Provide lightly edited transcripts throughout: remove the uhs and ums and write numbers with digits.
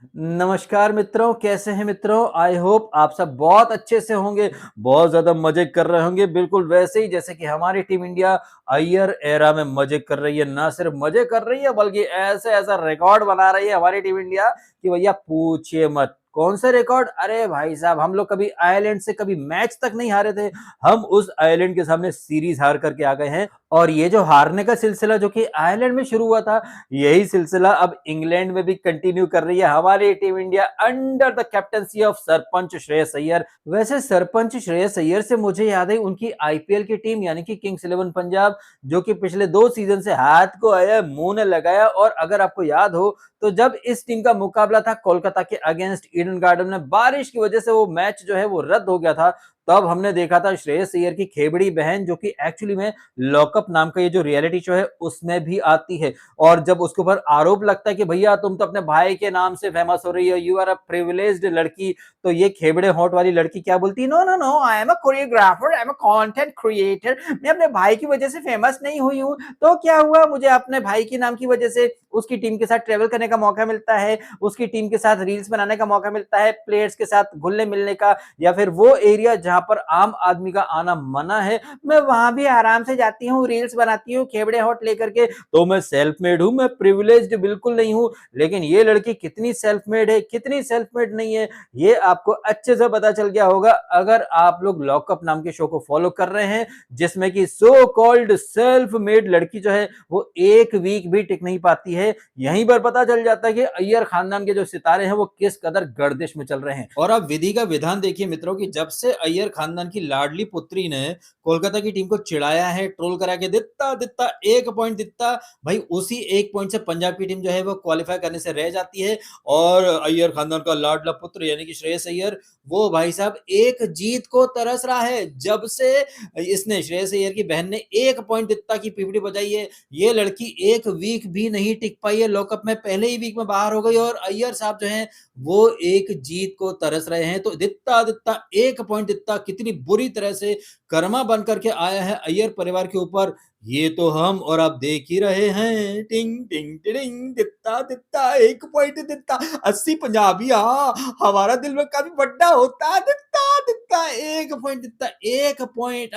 नमस्कार मित्रों, कैसे हैं मित्रों? आई होप आप सब बहुत अच्छे से होंगे, बहुत ज़्यादा मज़े कर रहे होंगे, बिल्कुल वैसे ही जैसे कि हमारी टीम इंडिया अय्यर एरा में मज़े कर रही है। ना सिर्फ मज़े कर रही है बल्कि ऐसा रिकॉर्ड बना रही है हमारी टीम इंडिया कि भैया पूछिए मत। कौन से रिकॉर्ड? अरे भाई साहब, हम लोग कभी आयरलैंड से कभी मैच तक नहीं हारे थे। हम उस आयरलैंड के सामने सीरीज़ हार करके आ गए हैं और ये जो हारने का सिलसिला जो कि आयरलैंड में शुरू हुआ था, यही सिलसिला अब इंग्लैंड में भी कंटिन्यू कर रही है हमारी team India under the captaincy of sarpanch Shreyas Iyer. वैसे सरपंच श्रेयस अय्यर से मुझे याद है उनकी आईपीएल की टीम यानी कि किंग्स इलेवन पंजाब, जो कि पिछले 2 सीजन से हाथ को आया मुंह ने लगाया। और अगर आपको याद हो तो जब इस टीम का मुकाबला था कोलकाता के अगेंस्ट ईडन गार्डन में, बारिश की वजह से वो मैच जो है वो रद्द हो गया था। तब हमने देखा था श्रेयस अय्यर की खेबड़ी बहन, जो कि एक्चुअली में लॉकअप नाम का ये जो रियलिटी शो है उसमें भी आती है। और जब उसके ऊपर आरोप लगता है कि भैया तुम तो अपने भाई के नाम से फेमस हो रही हो, यू आर अ प्रिविलेज्ड लड़की, तो ये खेबड़े होंठ वाली लड़की क्या बोलती है? No no no, I am a choreographer, I am a content creator. मैं अपने भाई की वजह से फेमस नहीं हुई हूँ, तो क्या हुआ? मुझे अपने भाई के नाम की वजह से उसकी टीम के साथ ट्रेवल करने का मौका मिलता है, उसकी टीम के साथ रील्स बनाने का मौका मिलता है, प्लेयर्स के साथ घुलने मिलने का, या फिर वो एरिया जहां पर आम आदमी का आना मना है, मैं वहां भी आराम से जाती हूँ, रील्स बनाती हूँ खेबड़े होठ लेकर के। तो मैं सेल्फ मेड हूं, मैं प्रिविलेज्ड बिल्कुल नहीं हूं। लेकिन ये लड़की कितनी सेल्फ मेड है, कितनी सेल्फ मेड नहीं है, ये आपको अच्छे से पता चल गया होगा अगर आप लोग लॉकअप नाम के शो को फॉलो कर रहे हैं, जिसमें कि सो कॉल्ड सेल्फ मेड लड़की जो है वो एक वीक भी टिक नहीं पाती है। यहीं पर पता चल जाता है कि अय्यर खानदान के जो सितारे हैं वो किस कदर गर्दिश में चल रहे हैं। और आप विधि का विधान देखिए मित्रों कि जब से अय्यर खानदान की लाडली पुत्री ने कोलकाता की टीम को चिढ़ाया है, ट्रोल करा के दित्ता दित्ता 1 पॉइंट दित्ता, भाई उसी 1 पॉइंट से पंजाब की टीम जो है वो क्वालीफाई करने से रह जाती है। और अय्यर खानदान का लाडला पुत्र यानी कि श्रेयस अय्यर, वो भाई साहब एक जीत को तरस रहा है। जब से इसने श्रेयस अय्यर की बहन ने 1 पॉइंट दित्ता की पीपड़ी बजाई है, ये लड़की एक वीक भी नहीं टिक पाई है लॉकअप में, पहले ही वीक में बाहर हो गई। और अय्यर साहब जो हैं वो एक जीत को तरस रहे हैं। तो दित्ता दित्ता 1 पॉइंट दित्ता कितनी बुरी तरह से कर्मा बन करके आया है अय्यर परिवार के ऊपर, ये तो हम और आप देख ही रहे हैं। टिंग टिंग टिडिंग, दित्ता दित्ता 1 पॉइंट दित्ता, 80 पंजाबी हमारा दिल में काफी बड़ा होता, दित्ता दित्ता 1 पॉइंट दित्ता, 1 पॉइंट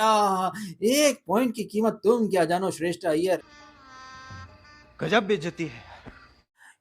1 पॉइंट की कीमत तुम क्या जानो श्रेष्ठ अय्यर। गजब बेइज्जती है।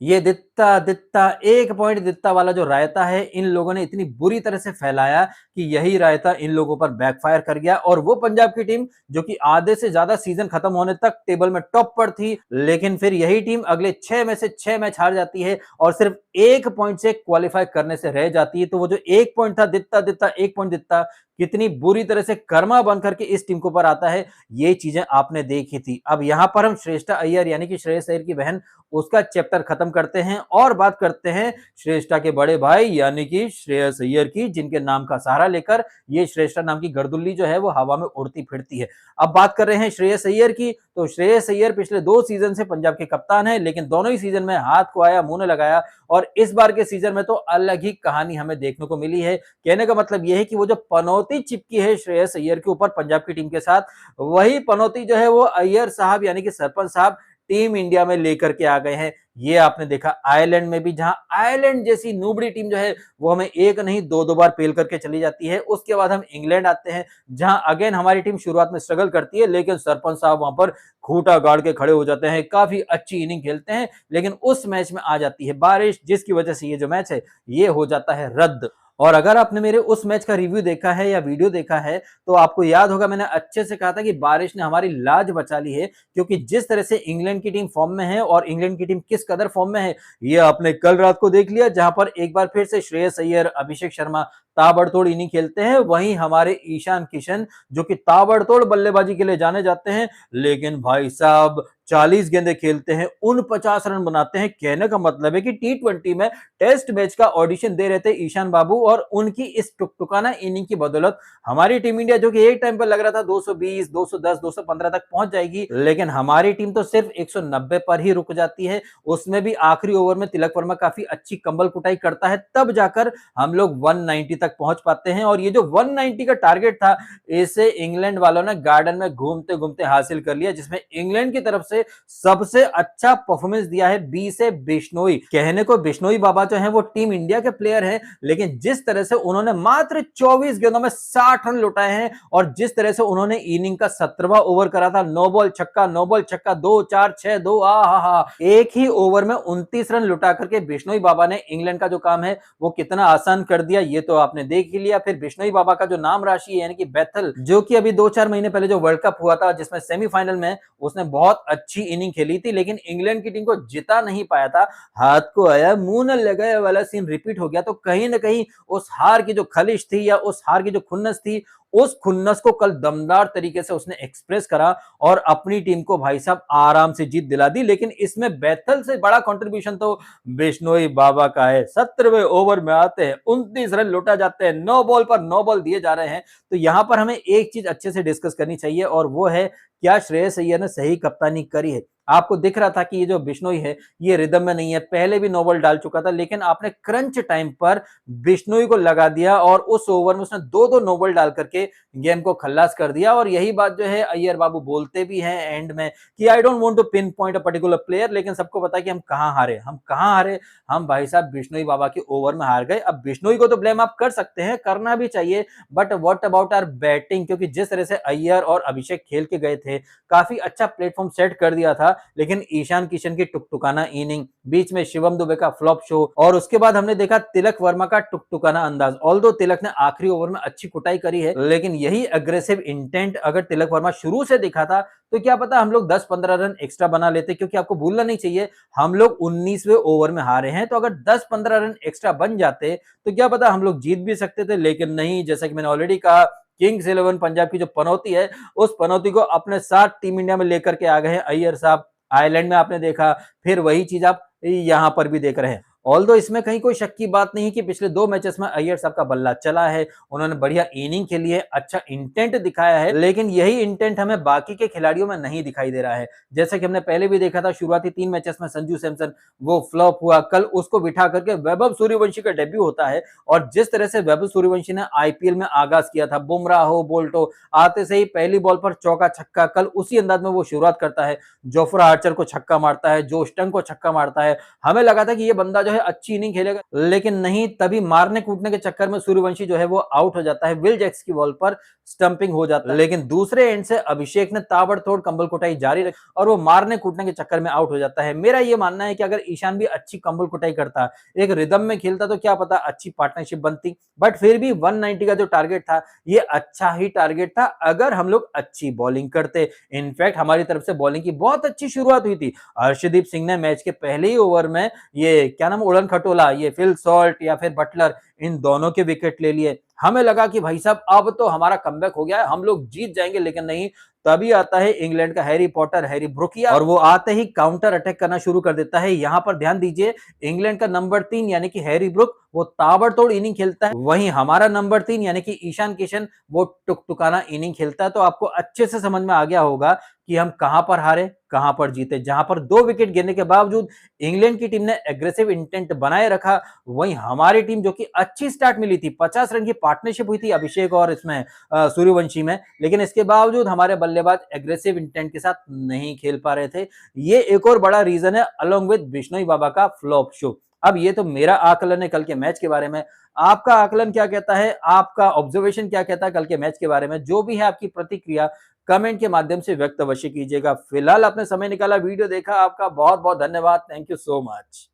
ये दित्ता दित्ता 1 पॉइंट दित्ता वाला जो रायता है, इन लोगों ने इतनी बुरी तरह से फैलाया कि यही रायता इन लोगों पर बैकफायर कर गया। और वो पंजाब की टीम जो कि आधे से ज्यादा सीजन खत्म होने तक टेबल में टॉप पर थी, लेकिन फिर यही टीम अगले 6 में से 6 मैच हार जाती है और सिर्फ 1 पॉइंट से क्वालिफाई करने से रह जाती है। तो वो जो 1 पॉइंट था, दित्ता दित्ता 1 पॉइंट दित्ता, कितनी बुरी तरह से कर्मा बन करके इस टीम के ऊपर आता है, ये चीजें आपने देखी थी। अब यहां पर हम श्रेष्ठा अय्यर यानी कि श्रेयस अय्यर की बहन, उसका चैप्टर खत्म करते हैं और बात करते हैं श्रेष्ठा के बड़े भाई यानी कि श्रेयस अय्यर की, जिनके नाम का सहारा लेकर ये श्रेष्ठा नाम की गर्दुल्ली जो है वो हवा में उड़ती फिरती है। अब बात कर रहे हैं श्रेयस अय्यर की, तो श्रेयस अय्यर पिछले 2 सीजन से पंजाब के कप्तान है, लेकिन दोनों ही सीजन में हाथ को आया मुंह ने लगाया। और इस बार के सीजन में तो अलग ही कहानी हमें देखने को मिली है। कहने का मतलब यह है कि वो जो पनौती चिपकी है श्रेयस अय्यर के ऊपर पंजाब की टीम के साथ, वही पनौती जो है वो अय्यर साहब यानी कि सरपंच साहब टीम इंडिया में लेकर के आ गए हैं। ये आपने देखा आयरलैंड में भी, जहां आयरलैंड जैसी नूबड़ी टीम जो है वो हमें एक नहीं दो बार पेल करके चली जाती है। उसके बाद हम इंग्लैंड आते हैं, जहां अगेन हमारी टीम शुरुआत में स्ट्रगल करती है, लेकिन सरपंच साहब वहां पर खूंटा गाड़ के खड़े हो जाते हैं, काफी अच्छी इनिंग खेलते हैं। लेकिन उस मैच में आ जाती है बारिश, जिसकी वजह से ये जो मैच है ये हो जाता है रद्द। और अगर आपने मेरे उस मैच का रिव्यू देखा है या वीडियो देखा है, तो आपको याद होगा मैंने अच्छे से कहा था कि बारिश ने हमारी लाज बचा ली है, क्योंकि जिस तरह से इंग्लैंड की टीम फॉर्म में है और इंग्लैंड की टीम किस कदर फॉर्म में है, ये आपने कल रात को देख लिया, जहां पर एक बार फिर से श्रेयस अय्यर, अभिषेक शर्मा ताबड़तोड़ इनिंग खेलते हैं। वहीं हमारे ईशान किशन जो कि ताबड़तोड़ बल्लेबाजी के लिए जाने जाते हैं, लेकिन भाई साहब 40 गेंदें खेलते हैं, 49 रन बनाते हैं। कहने का मतलब है कि टी20 में टेस्ट मैच का ऑडिशन दे रहे थे ईशान बाबू, और उनकी इस टुकटुकाना इनिंग की बदौलत हमारी टीम इंडिया, जो कि एक टाइम पर लग रहा था 220, 210, 215 तक पहुंच जाएगी, लेकिन हमारी टीम तो सिर्फ 190 पर ही रुक जाती है। उसमें भी आखिरी ओवर में तिलक वर्मा काफी अच्छी कंबल कुटाई करता है, तब जाकर हम लोग 190 तक पहुंच पाते हैं। और ये जो 190 का टारगेट था, इसे इंग्लैंड वालों ने गार्डन में घूमते घूमते हासिल कर लिया, जिसमें इंग्लैंड की तरफ से से सबसे अच्छा परफॉर्मेंस दिया है बी से बिश्नोई। कहने को बिश्नोई बाबा जो है वो टीम इंडिया के प्लेयर हैं, लेकिन जिस तरह से उन्होंने मात्र 24 गेंदों में 60 रन लुटाए हैं और जिस तरह से उन्होंने इनिंग का 17वां ओवर करा था, नो बॉल छक्का 2 4 6 2, आहा, एक ही ओवर में 29 रन लुटा करके बिश्नोई बाबा ने इंग्लैंड का जो काम है वो कितना आसान कर दिया, ये तो आपने देख ही लिया। फिर बिश्नोई बाबा का जो नाम राशि है यानी कि बैथल, जो कि अभी 2-4 महीने पहले जो वर्ल्ड कप हुआ था जिसमें सेमीफाइनल में उसने बहुत अच्छी इनिंग खेली थी, लेकिन इंग्लैंड की टीम को जिता नहीं पाया था। हाथ को आया मुंह न लगाया वाला सीन रिपीट हो गया। तो कहीं ना कहीं उस हार की जो खलिश थी या उस हार की जो खुन्नस थी, उस खुन्नस को कल दमदार तरीके से उसने एक्सप्रेस करा और अपनी टीम को भाई साहब आराम से जीत दिला दी। लेकिन इसमें बैथल से बड़ा कंट्रीब्यूशन तो बिश्नोई बाबा का है। 17वें ओवर में आते हैं, 29 रन लुटा जाते हैं, 9 बॉल पर 9 बॉल दिए जा रहे हैं। तो यहां पर हमें एक चीज अच्छे से डिस्कस करनी चाहिए और वो है क्या श्रेयस अय्यर ने सही कप्तानी करी है। आपको दिख रहा था कि ये जो बिश्नोई है ये रिदम में नहीं है, पहले भी नो बॉल डाल चुका था, लेकिन आपने क्रंच टाइम पर बिश्नोई को लगा दिया और उस ओवर में उसने 2-2 नो बॉल डाल करके गेम को खल्लास कर दिया। और यही बात जो है अय्यर बाबू बोलते भी हैं एंड में कि I don't want to pinpoint a particular player, लेकिन सबको पता है कि हम कहां हारे, हम भाई साहब बिश्नोई बाबा के ओवर में हार गए। अब बिश्नोई को तो ब्लेम आप कर सकते हैं, करना भी चाहिए, but what about our batting, क्योंकि जिस तरह से अय्यर और अभिषेक खेल के गए थे काफी अच्छा प्लेटफॉर्म सेट कर दिया था, लेकिन ईशान किशन की टुकटुकाना इनिंग, बीच में शिवम दुबे का फ्लॉप शो और उसके बाद हमने देखा तिलक वर्मा का टुकटुकाना अंदाज। ऑल्दो तिलक ने आखिरी ओवर में अच्छी कुटाई करी है, लेकिन यही अग्रेसिव इंटेंट अगर तिलक वर्मा शुरू से दिखा था तो क्या पता हम लोग 10-15 रन एक्स्ट्रा बना लेते, क्योंकि आपको भूलना नहीं चाहिए हम लोग 19वें ओवर में हारे हैं। तो अगर 10-15 रन एक्स्ट्रा बन जाते तो क्या पता हम लोग जीत भी सकते थे, लेकिन नहीं। जैसा कि मैंने ऑलरेडी कहा, किंग्स 11 पंजाब की जो पनौती है उस पनौती को अपने साथ टीम इंडिया में लेकर के आ गए हैं अय्यर साहब। आयरलैंड में आपने देखा, फिर वही चीज आप यहां पर भी देख रहे हैं। ऑल्दो इसमें कहीं कोई शक की बात नहीं कि पिछले 2 मैचेस में अय्यर साहब का बल्ला चला है, उन्होंने बढ़िया इनिंग खेली है, अच्छा इंटेंट दिखाया है, लेकिन यही इंटेंट हमें बाकी के खिलाड़ियों में नहीं दिखाई दे रहा है। जैसा कि हमने पहले भी देखा था, शुरुआती 3 मैचेस में संजू सैमसन वो फ्लॉप हुआ, कल उसको बिठा करके वैभव सूर्यवंशी का डेब्यू होता है और जिस तरह से वैभव सूर्यवंशी ने आईपीएल में आगाज किया था, बुमराह हो बोल्ट हो, आते से ही पहली बॉल पर चौका छक्का, कल उसी अंदाज में वो शुरुआत करता है, जोफ्रा आर्चर को छक्का मारता है, जो स्टंग को छक्का मारता है। हमें लगा था कि ये बंदा जो है अच्छी इनिंग खेलेगा, लेकिन नहीं, तभी मारने कूटने के चक्कर में सूर्यवंशी जो है वो आउट हो जाता है, विल जैक्स की बॉल पर स्टंपिंग हो जाता है। लेकिन दूसरे एंड से अभिषेक ने ताबड़तोड़ कंबल कुटाई जारी रखी और वो मारने कूटने के चक्कर में आउट हो जाता है। मेरा ये मानना है कि अगर ईशान भी अच्छी कंबल कुटाई करता, एक रिदम में खेलता, तो क्या पता अच्छी पार्टनरशिप बनती। बट फिर भी 190 का जो टारगेट था ये अच्छा ही टारगेट था अगर हम लोग अच्छी बॉलिंग करते। इनफैक्ट हमारी तरफ से बॉलिंग की बहुत अच्छी शुरुआत हुई थी। अर्शदीप सिंह ने मैच के पहले ही ओवर में ये क्या नाम उड़न खटोला, ये फिल सॉल्ट या फिर बटलर, इन दोनों के विकेट ले लिए। हमें लगा कि भाई साहब अब तो हमारा कमबैक हो गया है, हम लोग जीत जाएंगे, लेकिन नहीं। तभी आता है इंग्लैंड का हैरी पॉटर, हैरी ब्रुकिया, और वो आते ही काउंटर अटैक करना शुरू कर देता है। यहां पर ध्यान दीजिए, इंग्लैंड का नंबर 3 यानी कि हैरी ब्रुक वो ताबड़तोड़ इनिंग खेलता है, वहीं हमारा नंबर 3 यानी कि ईशान किशन वो टुकटुकाना इनिंग खेलता है। तो आपको अच्छे से समझ में आ गया होगा कि हम कहां पर हारे, कहां पर जीते। जहां पर 2 विकेट गिरने के बावजूद इंग्लैंड की टीम ने एग्रेसिव इंटेंट बनाए रखा, वहीं हमारी टीम जो कि अच्छी स्टार्ट मिली थी, 50 रन की पार्टनरशिप हुई थी अभिषेक और इसमें सूर्यवंशी में, लेकिन इसके बावजूद हमारे बल्लेबाज एग्रेसिव इंटेंट के साथ नहीं खेल पा रहे थे। ये एक और बड़ा रीजन है अलोंग विद बिश्नोई बाबा का फ्लॉप शो। अब ये तो मेरा आकलन है कल के मैच के बारे में, आपका आकलन क्या कहता है, आपका ऑब्जर्वेशन क्या कहता है कल के मैच के बारे में? जो भी है आपकी प्रतिक्रिया कमेंट के माध्यम से व्यक्त अवश्य कीजिएगा। फिलहाल आपने समय निकाला, वीडियो देखा, आपका बहुत बहुत धन्यवाद। Thank you so much.